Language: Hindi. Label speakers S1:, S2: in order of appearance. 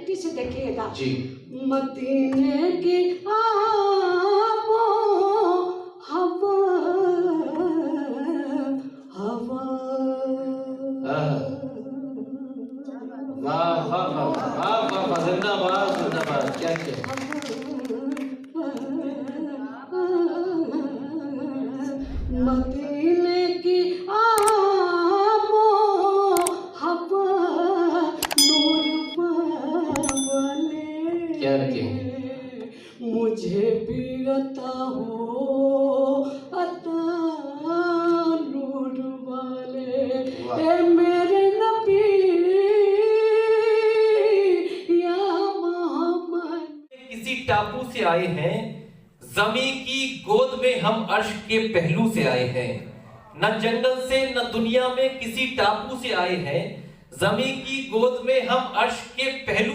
S1: क्लैरिटी से देखिएगा
S2: जी।
S1: मदीने की आबो हवा हवा
S2: वाह वाह वाह वाह वाह वाह, जिंदाबाद जिंदाबाद, क्या क्या
S1: मदीने की आबो हवा नूर वाले
S2: क्या क्या
S1: मुझे भी अता हो अता नूर वाले ए मेरे नबी या मोहम्मद।
S3: किसी टापू से आए हैं, जमी की गोद में हम अर्श के पहलू से आए हैं। न जंगल से न दुनिया में किसी टापू से आए हैं, जमी की गोद में हम अर्श के पहलू